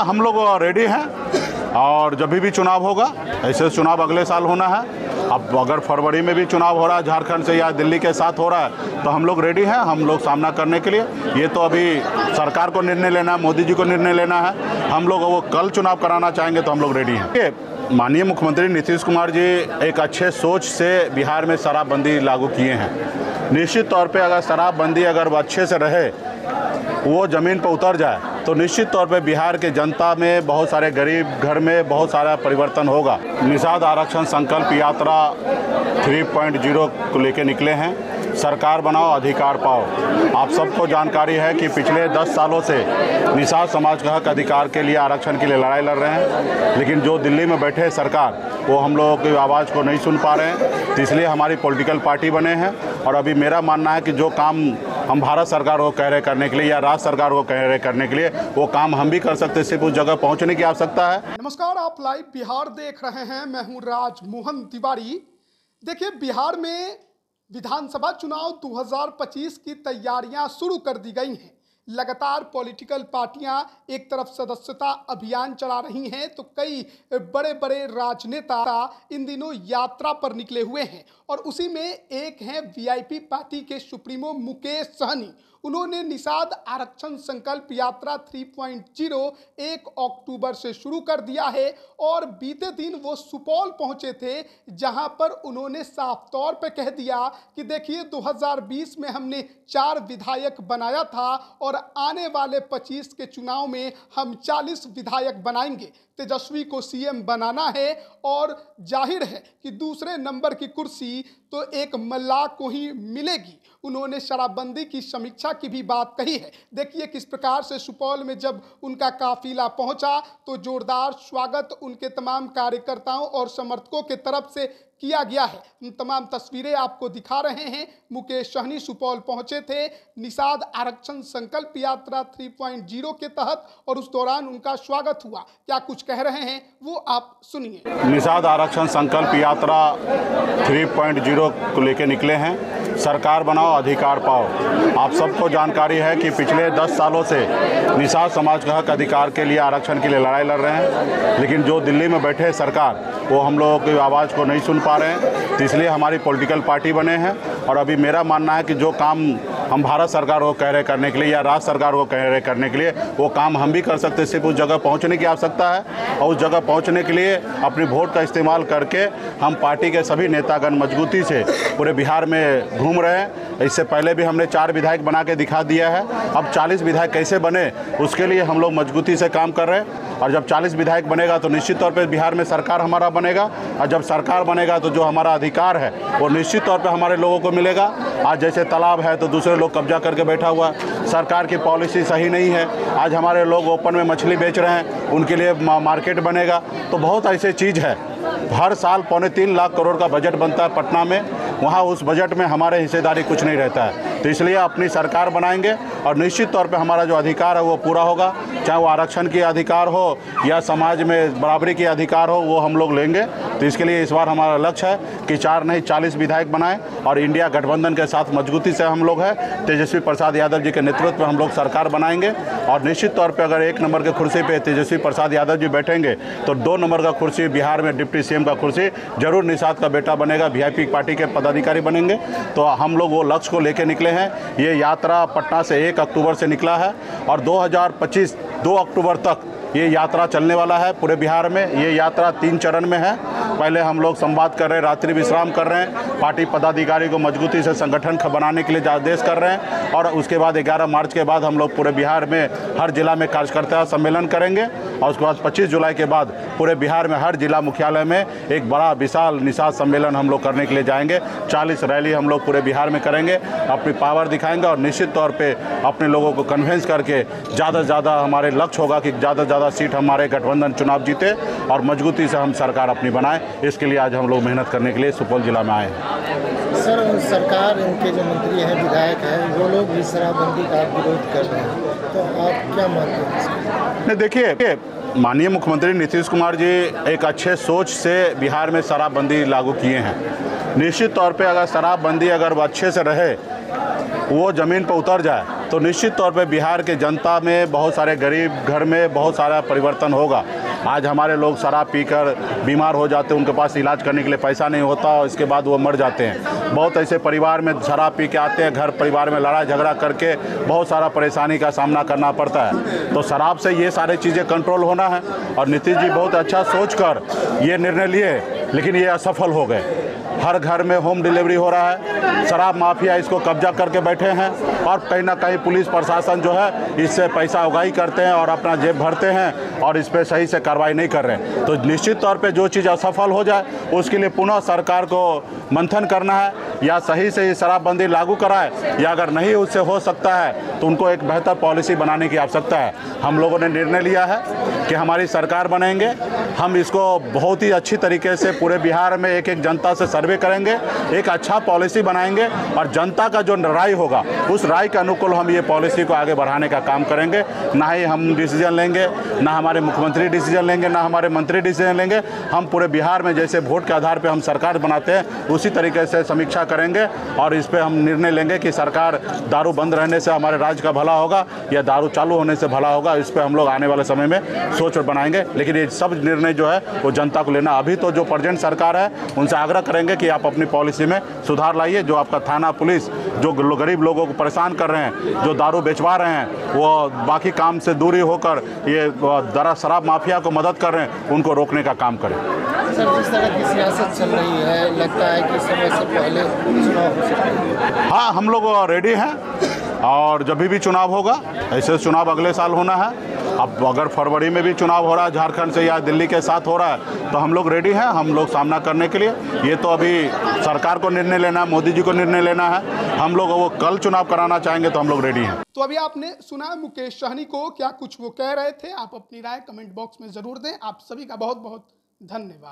हम लोग रेडी हैं और जब भी चुनाव होगा, ऐसे चुनाव अगले साल होना है। अब अगर फरवरी में भी चुनाव हो रहा है झारखंड से या दिल्ली के साथ हो रहा है तो हम लोग रेडी हैं, हम लोग सामना करने के लिए। ये तो अभी सरकार को निर्णय लेना है, मोदी जी को निर्णय लेना है। हम लोग वो कल चुनाव कराना चाहेंगे तो हम लोग रेडी हैं। माननीय मुख्यमंत्री नीतीश कुमार जी एक अच्छे सोच से बिहार में शराबबंदी लागू किए हैं। निश्चित तौर पे अगर शराबबंदी अगर अच्छे से रहे, वो ज़मीन पर उतर जाए तो निश्चित तौर पे बिहार के जनता में, बहुत सारे गरीब घर में बहुत सारा परिवर्तन होगा। निषाद आरक्षण संकल्प यात्रा 3.0 को लेके निकले हैं। सरकार बनाओ अधिकार पाओ। आप सबको जानकारी है कि पिछले 10 सालों से निषाद समाज का हक अधिकार के लिए, आरक्षण के लिए लड़ाई लड़ रहे हैं, लेकिन जो दिल्ली में बैठे सरकार वो हम लोगों की आवाज़ को नहीं सुन पा रहे हैं। तो इसलिए हमारी पॉलिटिकल पार्टी बने हैं और अभी मेरा मानना है कि जो काम हम भारत सरकार को कह रहे करने के लिए या राज्य सरकार को कह रहे करने के लिए, वो काम हम भी कर सकते हैं, सिर्फ उस जगह पहुंचने की आवश्यकता है। नमस्कार, आप लाइव बिहार देख रहे हैं। मैं हूं राजमोहन तिवारी। देखिए, बिहार में विधानसभा चुनाव 2025 की तैयारियां शुरू कर दी गई हैं। लगातार पॉलिटिकल पार्टियां एक तरफ सदस्यता अभियान चला रही हैं तो कई बड़े बड़े राजनेता इन दिनों यात्रा पर निकले हुए हैं और उसी में एक हैं वीआईपी पार्टी के सुप्रीमो मुकेश सहनी। उन्होंने निषाद आरक्षण संकल्प यात्रा 3.0 1 अक्टूबर से शुरू कर दिया है और बीते दिन वो सुपौल पहुंचे थे, जहां पर उन्होंने साफ तौर पे कह दिया कि देखिए 2020 में हमने 4 विधायक बनाया था और आने वाले 25 के चुनाव में हम 40 विधायक बनाएंगे। तेजस्वी को सीएम बनाना है और जाहिर है कि दूसरे नंबर की कुर्सी तो एक मल्लाह को ही मिलेगी। उन्होंने शराबबंदी की समीक्षा की भी बात कही है। देखिए किस प्रकार से सुपौल में जब उनका काफिला पहुंचा तो जोरदार स्वागत उनके तमाम कार्यकर्ताओं और समर्थकों के तरफ से किया गया है। तमाम तस्वीरें आपको दिखा रहे हैं। मुकेश सहनी सुपौल पहुंचे थे निषाद आरक्षण संकल्प यात्रा 3.0 के तहत और उस दौरान उनका स्वागत हुआ। क्या कुछ कह रहे हैं वो आप सुनिए। निषाद आरक्षण संकल्प यात्रा 3.0 को लेके निकले हैं। सरकार बनाओ अधिकार पाओ। आप सबको जानकारी है कि पिछले 10 सालों से निषाद समाज का हक अधिकार के लिए, आरक्षण के लिए लड़ाई लड़ रहे हैं, लेकिन जो दिल्ली में बैठे सरकार वो हम लोगों की आवाज़ को नहीं सुन पा रहे हैं। तो इसलिए हमारी पॉलिटिकल पार्टी बने हैं और अभी मेरा मानना है कि जो काम हम भारत सरकार को कह रहे करने के लिए या राज्य सरकार को कह रहे करने के लिए, वो काम हम भी कर सकते हैं, सिर्फ उस जगह पहुंचने की आवश्यकता है। और उस जगह पहुंचने के लिए अपनी वोट का इस्तेमाल करके हम पार्टी के सभी नेतागण मजबूती से पूरे बिहार में घूम रहे हैं। इससे पहले भी हमने 4 विधायक बना के दिखा दिया है। अब 40 विधायक कैसे बने उसके लिए हम लोग मजबूती से काम कर रहे हैं और जब 40 विधायक बनेगा तो निश्चित तौर पे बिहार में सरकार हमारा बनेगा और जब सरकार बनेगा तो जो हमारा अधिकार है वो निश्चित तौर पे हमारे लोगों को मिलेगा। आज जैसे तालाब है तो दूसरे लोग कब्जा करके बैठा हुआ, सरकार की पॉलिसी सही नहीं है। आज हमारे लोग ओपन में मछली बेच रहे हैं, उनके लिए मार्केट बनेगा। तो बहुत ऐसे चीज़ है। हर साल 3.25 लाख करोड़ का बजट बनता है पटना में, वहाँ उस बजट में हमारे हिस्सेदारी कुछ नहीं रहता है। तो इसलिए अपनी सरकार बनाएंगे और निश्चित तौर पे हमारा जो अधिकार है वो पूरा होगा, चाहे वो आरक्षण की अधिकार हो या समाज में बराबरी की अधिकार हो, वो हम लोग लेंगे। तो इसके लिए इस बार हमारा लक्ष्य है कि 4 नहीं 40 विधायक बनाएं और इंडिया गठबंधन के साथ मजबूती से हम लोग हैं। तेजस्वी प्रसाद यादव जी के नेतृत्व में हम लोग सरकार बनाएंगे और निश्चित तौर पर अगर 1 नंबर की कुर्सी पर तेजस्वी प्रसाद यादव जी बैठेंगे तो 2 नंबर का कुर्सी बिहार में डिप्टी सीएम का कुर्सी जरूर निषाद का बेटा बनेगा, वीआईपी पार्टी के पदाधिकारी बनेंगे। तो हम लोग वो लक्ष्य को लेकर निकले हैं। ये यात्रा पटना से 1 अक्टूबर से निकला है और 2025 2 अक्टूबर तक ये यात्रा चलने वाला है पूरे बिहार में। ये यात्रा 3 चरण में है। पहले हम लोग संवाद कर रहे हैं, रात्रि विश्राम कर रहे हैं, पार्टी पदाधिकारी को मजबूती से संगठन बनाने के लिए आदेश कर रहे हैं और उसके बाद 11 मार्च के बाद हम लोग पूरे बिहार में हर जिला में कार्यकर्ता सम्मेलन करेंगे और उसके बाद 25 जुलाई के बाद पूरे बिहार में हर जिला मुख्यालय में एक बड़ा विशाल निषाद सम्मेलन हम लोग करने के लिए जाएंगे। 40 रैली हम लोग पूरे बिहार में करेंगे, अपनी पावर दिखाएंगे और निश्चित तौर पर अपने लोगों को कन्विंस करके ज़्यादा से ज़्यादा हमारे लक्ष्य होगा कि ज़्यादा से ज़्यादा सीट हमारे गठबंधन चुनाव जीते और मजबूती से हम सरकार अपनी बनाएं। इसके लिए आज हम लोग मेहनत करने के लिए सुपौल जिला में आए हैं। सर, सरकार, उनके जो मंत्री हैं, विधायक हैं, वो लोग भी शराबबंदी का विरोध कर रहे हैं, तो आप क्या मानते हैं? नहीं, देखिए माननीय मुख्यमंत्री नीतीश कुमार जी एक अच्छे सोच से बिहार में शराबबंदी लागू किए हैं। निश्चित तौर पे अगर शराबबंदी अगर अच्छे से रहे, वो ज़मीन पर उतर जाए तो निश्चित तौर पे बिहार के जनता में बहुत सारे गरीब घर में बहुत सारा परिवर्तन होगा। आज हमारे लोग शराब पीकर बीमार हो जाते हैं, उनके पास इलाज करने के लिए पैसा नहीं होता और इसके बाद वो मर जाते हैं। बहुत ऐसे परिवार में शराब पी के आते हैं, घर परिवार में लड़ाई झगड़ा करके बहुत सारा परेशानी का सामना करना पड़ता है। तो शराब से ये सारी चीज़ें कंट्रोल होना है और नीतीश जी बहुत अच्छा सोचकर ये निर्णय लिए, लेकिन ये असफल हो गए। हर घर में होम डिलीवरी हो रहा है, शराब माफिया इसको कब्जा करके बैठे हैं और कहीं ना कहीं पुलिस प्रशासन जो है इससे पैसा उगाही करते हैं और अपना जेब भरते हैं और इस पर सही से कार्रवाई नहीं कर रहे हैं। तो निश्चित तौर पे जो चीज़ असफल हो जाए उसके लिए पुनः सरकार को मंथन करना है, या सही से शराबबंदी लागू कराए, या अगर नहीं उससे हो सकता है तो उनको एक बेहतर पॉलिसी बनाने की आवश्यकता है। हम लोगों ने निर्णय लिया है कि हमारी सरकार बनेंगे, हम इसको बहुत ही अच्छी तरीके से पूरे बिहार में एक एक जनता से सर्वे करेंगे, एक अच्छा पॉलिसी बनाएंगे और जनता का जो राय होगा उस राय के अनुकूल हम ये पॉलिसी को आगे बढ़ाने का काम करेंगे। ना ही हम डिसीजन लेंगे, ना हमारे मुख्यमंत्री डिसीजन लेंगे, ना हमारे मंत्री डिसीजन लेंगे। हम पूरे बिहार में जैसे वोट के आधार पर हम सरकार बनाते हैं उसी तरीके से समीक्षा करेंगे और इस पर हम निर्णय लेंगे कि सरकार दारू बंद रहने से हमारे राज्य का भला होगा या दारू चालू होने से भला होगा। इस पर हम लोग आने वाले समय में सोच बनाएंगे, लेकिन ये सब निर्णय जो है वो जनता को लेना। अभी तो जो प्रेजेंट सरकार है उनसे आग्रह करेंगे कि आप अपनी पॉलिसी में सुधार लाइए। जो आपका थाना पुलिस जो गरीब लोगों को परेशान कर रहे हैं, जो दारू बेचवा रहे हैं, वो बाकी काम से दूरी होकर ये दरा शराब माफिया को मदद कर रहे हैं, उनको रोकने का काम करें। सर, जिस तरह की सियासत चल रही है, लगता है कि समय से पहले चुनाव हो सकते हैं। हाँ, हम लोग रेडी हैं और जब भी चुनाव होगा, ऐसे चुनाव अगले साल होना है। अब अगर फरवरी में भी चुनाव हो रहा है झारखंड से या दिल्ली के साथ हो रहा है तो हम लोग रेडी हैं, हम लोग सामना करने के लिए। ये तो अभी सरकार को निर्णय लेना है, मोदी जी को निर्णय लेना है। हम लोग वो कल चुनाव कराना चाहेंगे तो हम लोग रेडी हैं। तो अभी आपने सुना मुकेश सहनी को, क्या कुछ वो कह रहे थे। आप अपनी राय कमेंट बॉक्स में ज़रूर दें। आप सभी का बहुत बहुत धन्यवाद।